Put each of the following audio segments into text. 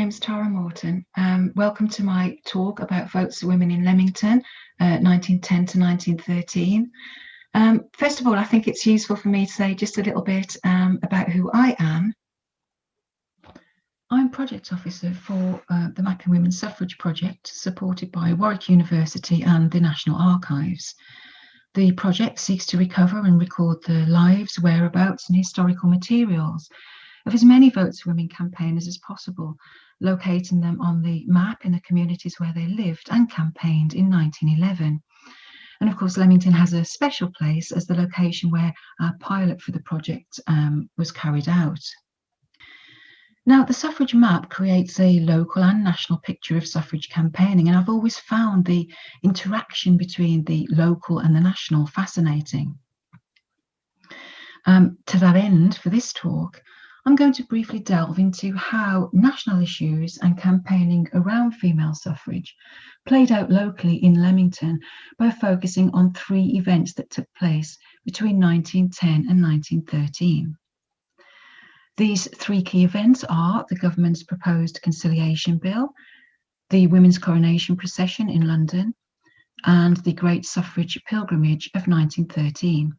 name's Tara Morton. Welcome to my talk about votes for women in Leamington, 1910 to 1913. First of all, I think it's useful for me to say just a little bit about who I am. I'm Project Officer for the Mapping Women's Suffrage project, supported by Warwick University and the National Archives. The project seeks to recover and record the lives, whereabouts and historical materials of as many votes for women campaigners as possible, locating them on the map in the communities where they lived and campaigned in 1911. And of course, Leamington has a special place as the location where our pilot for the project was carried out. Now, the suffrage map creates a local and national picture of suffrage campaigning, and I've always found the interaction between the local and the national fascinating. To that end, for this talk, I'm going to briefly delve into how national issues and campaigning around female suffrage played out locally in Leamington by focusing on three events that took place between 1910 and 1913. These three key events are the government's proposed conciliation bill, the women's coronation procession in London, and the Great Suffrage Pilgrimage of 1913.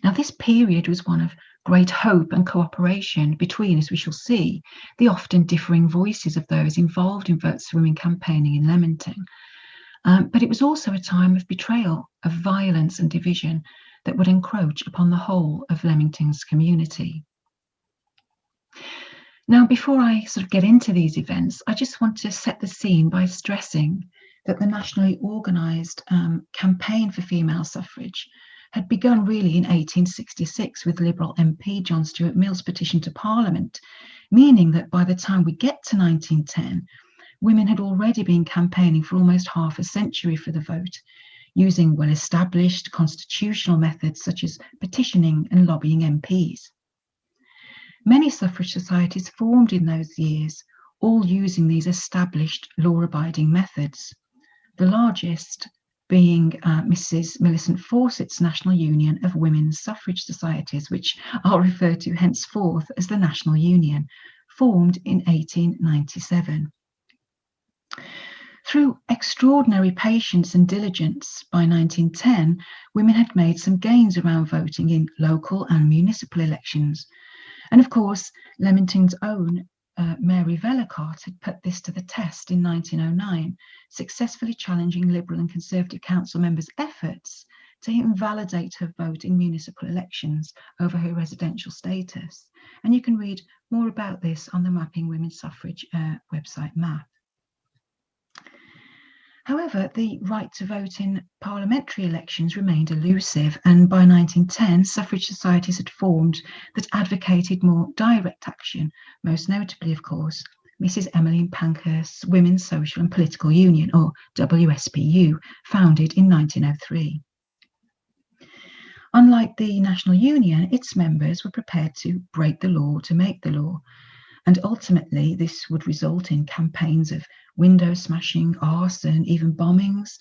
Now, this period was one of great hope and cooperation between, as we shall see, the often differing voices of those involved in votes for women campaigning in Leamington. But it was also a time of betrayal, of violence and division that would encroach upon the whole of Leamington's community. Now, before I sort of get into these events, I just want to set the scene by stressing that the nationally organised campaign for female suffrage had begun really in 1866 with Liberal MP John Stuart Mill's petition to Parliament, meaning that by the time we get to 1910, women had already been campaigning for almost half a century for the vote, using well-established constitutional methods such as petitioning and lobbying MPs. Many suffrage societies formed in those years, all using these established law-abiding methods. The largest being Mrs. Millicent Fawcett's National Union of Women's Suffrage Societies, which I'll refer to henceforth as the National Union, formed in 1897. Through extraordinary patience and diligence, by 1910, women had made some gains around voting in local and municipal elections. And of course, Leamington's own Mary Vellicott had put this to the test in 1909, successfully challenging Liberal and Conservative council members' efforts to invalidate her vote in municipal elections over her residential status. And you can read more about this on the Mapping Women's Suffrage website map. However, the right to vote in parliamentary elections remained elusive, and by 1910, suffrage societies had formed that advocated more direct action, most notably, of course, Mrs. Emmeline Pankhurst's Women's Social and Political Union, or WSPU, founded in 1903. Unlike the National Union, its members were prepared to break the law to make the law, and ultimately this would result in campaigns of window smashing, arson, even bombings,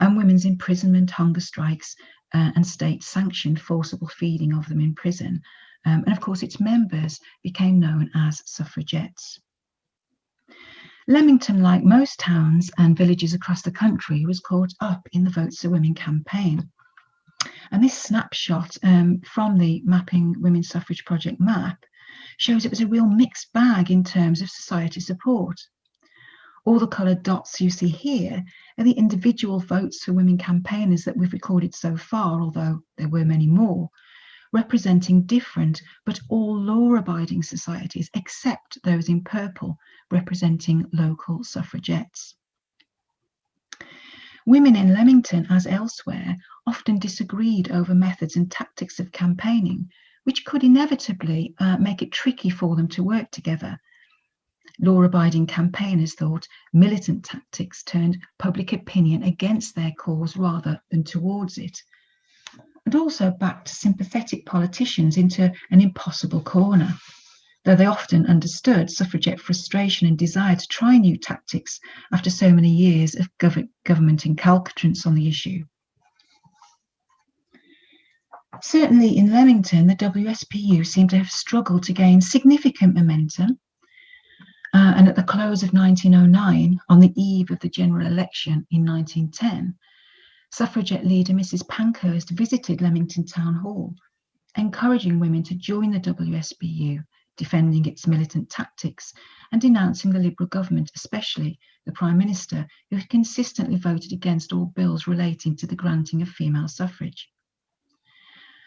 and women's imprisonment, hunger strikes, and state-sanctioned forcible feeding of them in prison. And of course, its members became known as suffragettes. Leamington, like most towns and villages across the country, was caught up in the Votes for Women campaign. And this snapshot from the Mapping Women's Suffrage project map shows it was a real mixed bag in terms of society support. All the coloured dots you see here are the individual votes for women campaigners that we've recorded so far, although there were many more, representing different but all law-abiding societies, except those in purple, representing local suffragettes. Women in Leamington, as elsewhere, often disagreed over methods and tactics of campaigning, which could inevitably make it tricky for them to work together. Law-abiding campaigners thought militant tactics turned public opinion against their cause rather than towards it, and also backed sympathetic politicians into an impossible corner, though they often understood suffragette frustration and desire to try new tactics after so many years of government encalcitrance on the issue. Certainly in Leamington, the WSPU seemed to have struggled to gain significant momentum, And at the close of 1909, on the eve of the general election in 1910, suffragette leader Mrs. Pankhurst visited Leamington Town Hall, encouraging women to join the WSPU, defending its militant tactics and denouncing the Liberal government, especially the Prime Minister, who had consistently voted against all bills relating to the granting of female suffrage.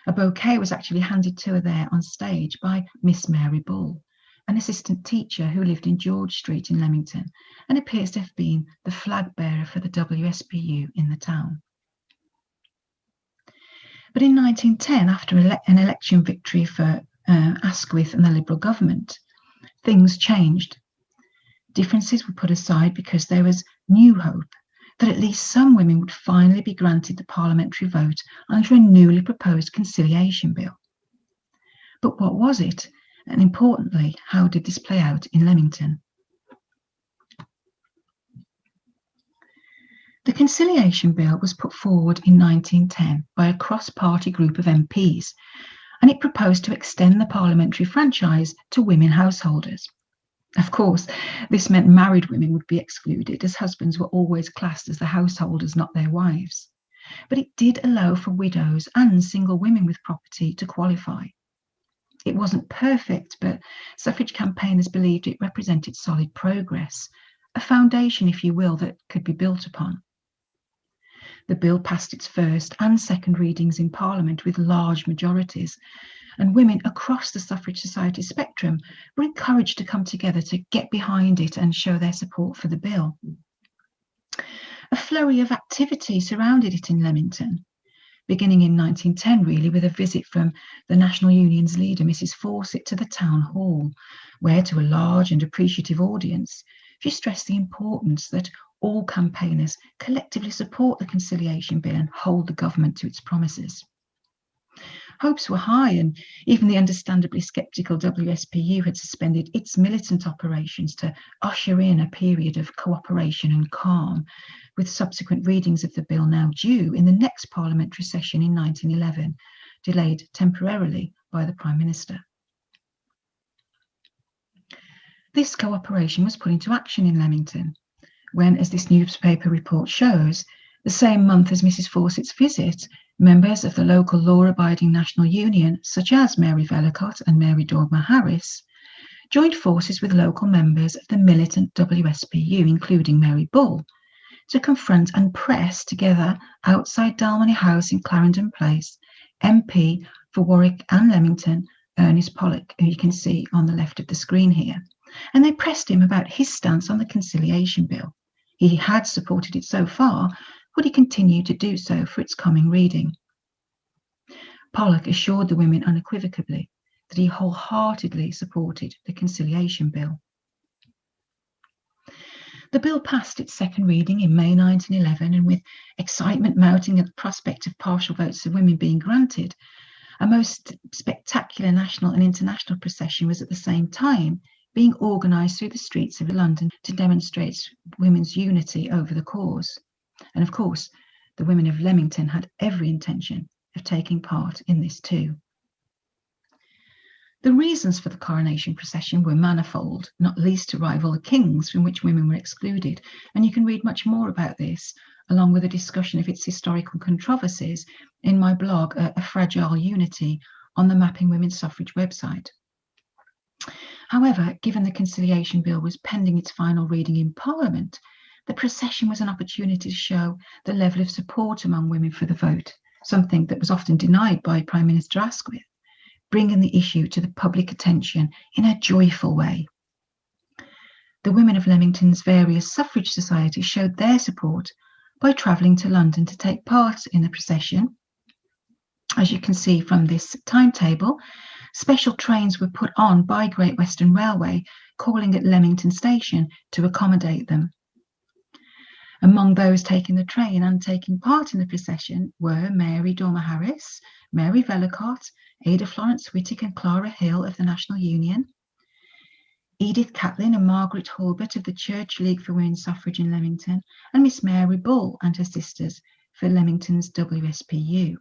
A bouquet was actually handed to her there on stage by Miss Mary Bull, an assistant teacher who lived in George Street in Leamington and appears to have been the flag bearer for the WSPU in the town. But in 1910, after an election victory for Asquith and the Liberal government, things changed. Differences were put aside because there was new hope that at least some women would finally be granted the parliamentary vote under a newly proposed conciliation bill. But what was it? And importantly, how did this play out in Leamington? The conciliation bill was put forward in 1910 by a cross-party group of MPs, and it proposed to extend the parliamentary franchise to women householders. Of course, this meant married women would be excluded, as husbands were always classed as the householders, not their wives. But it did allow for widows and single women with property to qualify. It wasn't perfect, but suffrage campaigners believed it represented solid progress, a foundation, if you will, that could be built upon. The bill passed its first and second readings in Parliament with large majorities, and women across the suffrage society spectrum were encouraged to come together to get behind it and show their support for the bill. A flurry of activity surrounded it in Leamington, beginning in 1910 really with a visit from the National Union's leader, Mrs. Fawcett, to the town hall, where to a large and appreciative audience, she stressed the importance that all campaigners collectively support the conciliation bill and hold the government to its promises. Hopes were high, and even the understandably sceptical WSPU had suspended its militant operations to usher in a period of cooperation and calm, with subsequent readings of the bill now due in the next parliamentary session in 1911, delayed temporarily by the Prime Minister. This cooperation was put into action in Leamington when, as this newspaper report shows, the same month as Mrs. Fawcett's visit, members of the local law-abiding National Union, such as Mary Vellacott and Mary Dormer Harris, joined forces with local members of the militant WSPU, including Mary Bull, to confront and press together outside Dalmeny House in Clarendon Place, MP for Warwick and Leamington, Ernest Pollock, who you can see on the left of the screen here. And they pressed him about his stance on the conciliation bill. He had supported it so far, would he continue to do so for its coming reading? Pollock assured the women unequivocally that he wholeheartedly supported the conciliation bill. The bill passed its second reading in May 1911, and with excitement mounting at the prospect of partial votes of women being granted, a most spectacular national and international procession was at the same time being organised through the streets of London to demonstrate women's unity over the cause. And of course, the women of Leamington had every intention of taking part in this too. The reasons for the coronation procession were manifold, not least to rival the kings from which women were excluded, and you can read much more about this, along with a discussion of its historical controversies, in my blog, A Fragile Unity, on the Mapping Women's Suffrage website. However, given the conciliation bill was pending its final reading in Parliament, the procession was an opportunity to show the level of support among women for the vote, something that was often denied by Prime Minister Asquith, bringing the issue to the public attention in a joyful way. The women of Leamington's various suffrage societies showed their support by travelling to London to take part in the procession. As you can see from this timetable, special trains were put on by Great Western Railway, calling at Leamington Station to accommodate them. Among those taking the train and taking part in the procession were Mary Dormer Harris, Mary Vellacott, Ada Florence Whittick and Clara Hill of the National Union, Edith Catlin and Margaret Hulbert of the Church League for Women's Suffrage in Leamington, and Miss Mary Bull and her sisters for Leamington's WSPU.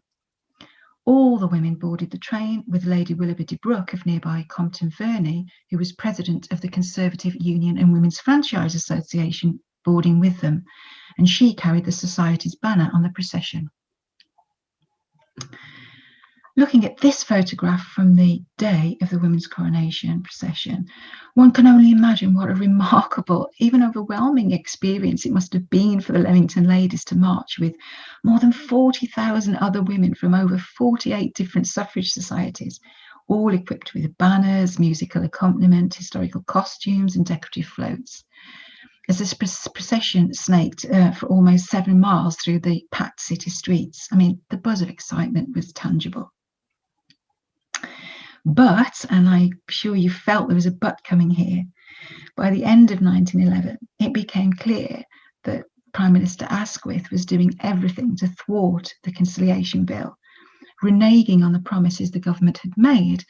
All the women boarded the train, with Lady Willoughby de Brooke of nearby Compton Verney, who was president of the Conservative Union and Women's Franchise Association, boarding with them, and she carried the society's banner on the procession. Looking at this photograph from the day of the women's coronation procession, one can only imagine what a remarkable, even overwhelming experience it must have been for the Leamington ladies to march with more than 40,000 other women from over 48 different suffrage societies, all equipped with banners, musical accompaniment, historical costumes, and decorative floats. As this procession snaked for almost 7 miles through the packed city streets, I mean, the buzz of excitement was tangible. But, and I'm sure you felt there was a but coming here, by the end of 1911, it became clear that Prime Minister Asquith was doing everything to thwart the Conciliation Bill, reneging on the promises the government had made,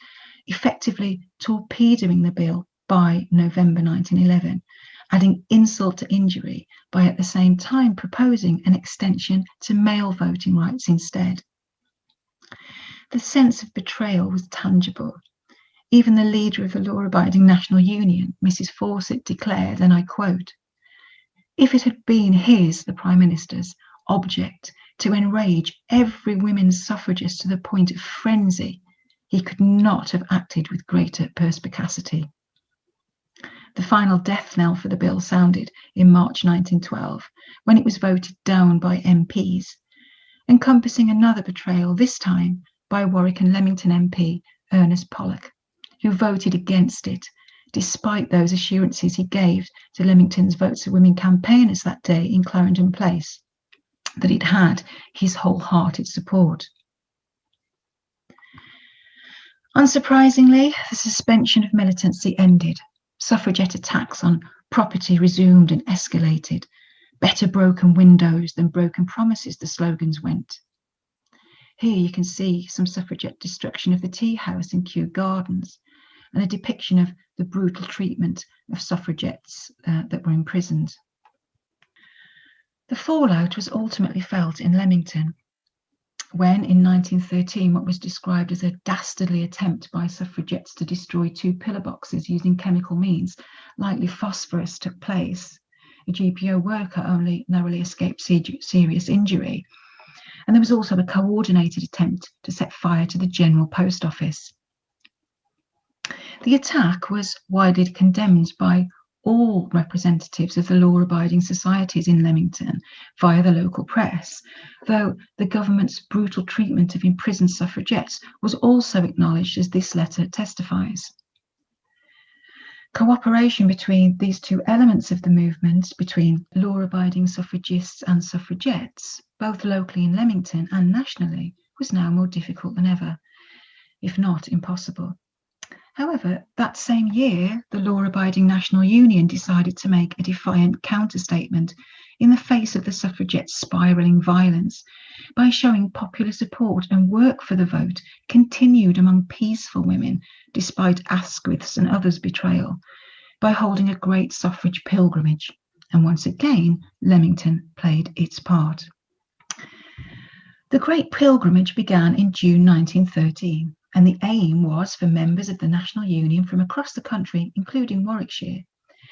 effectively torpedoing the bill by November 1911, adding insult to injury by at the same time proposing an extension to male voting rights instead. The sense of betrayal was tangible. Even the leader of the law-abiding National Union, Mrs. Fawcett, declared, and I quote, "If it had been his, the Prime Minister's, object to enrage every women's suffragist to the point of frenzy, he could not have acted with greater perspicacity." The final death knell for the bill sounded in March 1912, when it was voted down by MPs, encompassing another betrayal, this time by Warwick and Leamington MP Ernest Pollock, who voted against it, despite those assurances he gave to Leamington's Votes for Women campaigners that day in Clarendon Place, that it had his wholehearted support. Unsurprisingly, the suspension of militancy ended. Suffragette attacks on property resumed and escalated. "Better broken windows than broken promises," the slogans went. Here you can see some suffragette destruction of the tea house in Kew Gardens and a depiction of the brutal treatment of suffragettes that were imprisoned. The fallout was ultimately felt in Leamington, when in 1913 what was described as a dastardly attempt by suffragettes to destroy 2 pillar boxes using chemical means, likely phosphorus, took place. A GPO worker only narrowly escaped serious injury. And there was also a coordinated attempt to set fire to the General Post Office. The attack was widely condemned by all representatives of the law-abiding societies in Leamington via the local press, though the government's brutal treatment of imprisoned suffragettes was also acknowledged, as this letter testifies. Cooperation between these two elements of the movement, between law-abiding suffragists and suffragettes, both locally in Leamington and nationally, was now more difficult than ever, if not impossible. However, that same year, the law-abiding National Union decided to make a defiant counter-statement in the face of the suffragettes' spiralling violence by showing popular support and work for the vote continued among peaceful women, despite Asquith's and others' betrayal, by holding a great suffrage pilgrimage. And once again, Leamington played its part. The Great Pilgrimage began in June 1913, and the aim was for members of the National Union from across the country, including Warwickshire,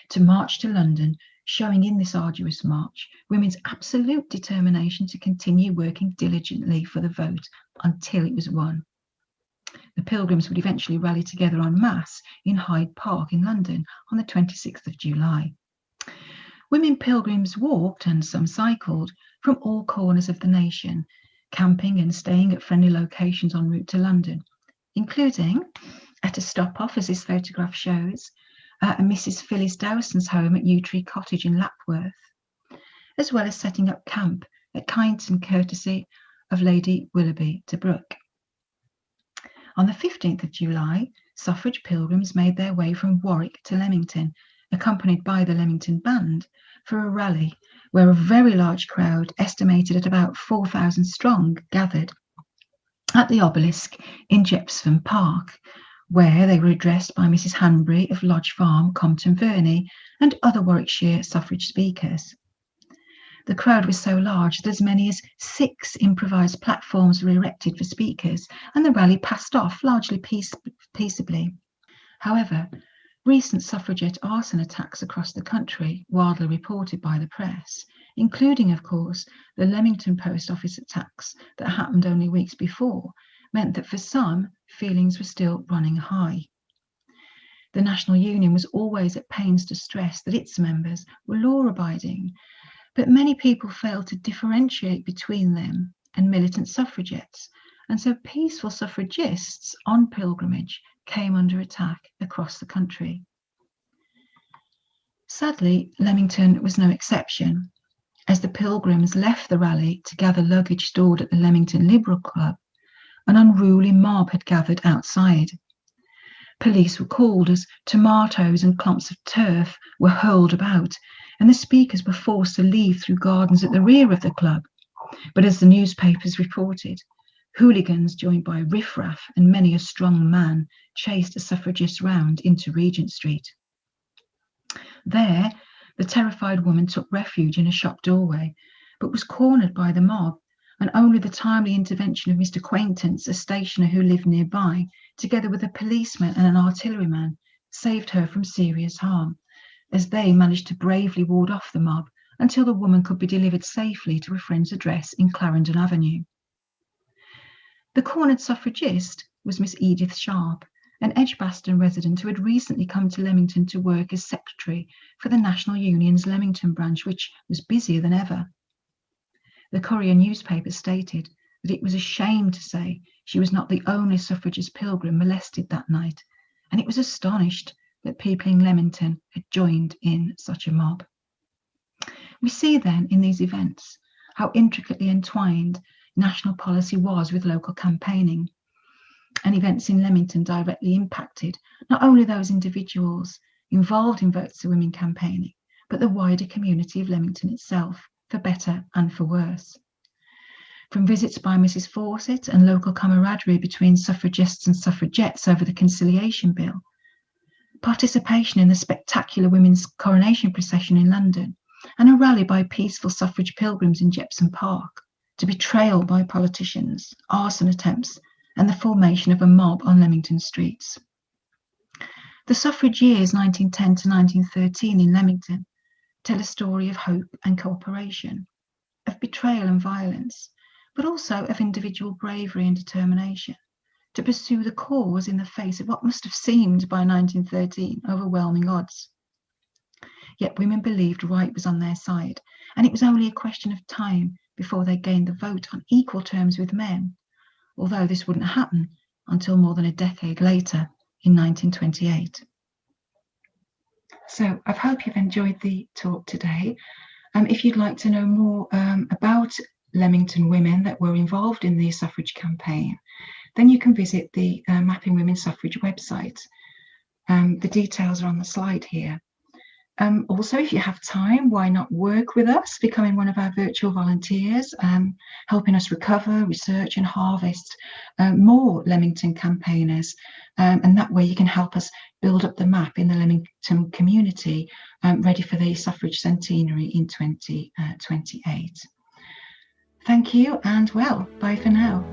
to march to London, showing in this arduous march women's absolute determination to continue working diligently for the vote until it was won. The pilgrims would eventually rally together en masse in Hyde Park in London on the 26th of July. Women pilgrims walked, and some cycled, from all corners of the nation, camping and staying at friendly locations en route to London, including, at a stop-off, as this photograph shows, Mrs. Phyllis Dowson's home at Yew Tree Cottage in Lapworth, as well as setting up camp at Kyneton, courtesy of Lady Willoughby de Brooke. On the 15th of July, suffrage pilgrims made their way from Warwick to Leamington, accompanied by the Leamington Band, for a rally where a very large crowd, estimated at about 4,000 strong, gathered at the obelisk in Jepson Park, where they were addressed by Mrs. Hanbury of Lodge Farm, Compton Verney, and other Warwickshire suffrage speakers. The crowd was so large that as many as 6 improvised platforms were erected for speakers, and the rally passed off largely peaceably. However, recent suffragette arson attacks across the country, widely reported by the press, including, of course, the Leamington post office attacks that happened only weeks before, meant that for some, feelings were still running high. The National Union was always at pains to stress that its members were law-abiding, but many people failed to differentiate between them and militant suffragettes, and so peaceful suffragists on pilgrimage came under attack across the country. Sadly, Leamington was no exception. As the pilgrims left the rally to gather luggage stored at the Leamington Liberal Club, an unruly mob had gathered outside. Police were called as tomatoes and clumps of turf were hurled about, and the speakers were forced to leave through gardens at the rear of the club. But as the newspapers reported, hooligans joined by riffraff and many a strong man chased the suffragists round into Regent Street. There, the terrified woman took refuge in a shop doorway, but was cornered by the mob, and only the timely intervention of Mr. Quaintance, a stationer who lived nearby, together with a policeman and an artilleryman, saved her from serious harm, as they managed to bravely ward off the mob until the woman could be delivered safely to a friend's address in Clarendon Avenue. The cornered suffragist was Miss Edith Sharp, an Edgbaston resident who had recently come to Leamington to work as secretary for the National Union's Leamington branch, which was busier than ever. The Courier newspaper stated that it was a shame to say she was not the only suffragist pilgrim molested that night, and it was astonished that people in Leamington had joined in such a mob. We see then in these events how intricately entwined national policy was with local campaigning, and events in Leamington directly impacted not only those individuals involved in Votes for Women campaigning, but the wider community of Leamington itself, for better and for worse. From visits by Mrs. Fawcett and local camaraderie between suffragists and suffragettes over the Conciliation Bill, participation in the spectacular women's coronation procession in London, and a rally by peaceful suffrage pilgrims in Jepson Park, to betrayal by politicians, arson attempts, and the formation of a mob on Leamington streets. The suffrage years 1910 to 1913 in Leamington tell a story of hope and cooperation, of betrayal and violence, but also of individual bravery and determination to pursue the cause in the face of what must have seemed by 1913 overwhelming odds. Yet women believed right was on their side, and it was only a question of time before they gained the vote on equal terms with men, although this wouldn't happen until more than a decade later in 1928. So I hope you've enjoyed the talk today. If you'd like to know more about Leamington women that were involved in the suffrage campaign, then you can visit the Mapping Women Suffrage website. The details are on the slide here. Also, if you have time, why not work with us, becoming one of our virtual volunteers, helping us recover, research and harvest more Leamington campaigners, and that way you can help us build up the map in the Leamington community, ready for the suffrage centenary in 2028. Thank you, and well, bye for now.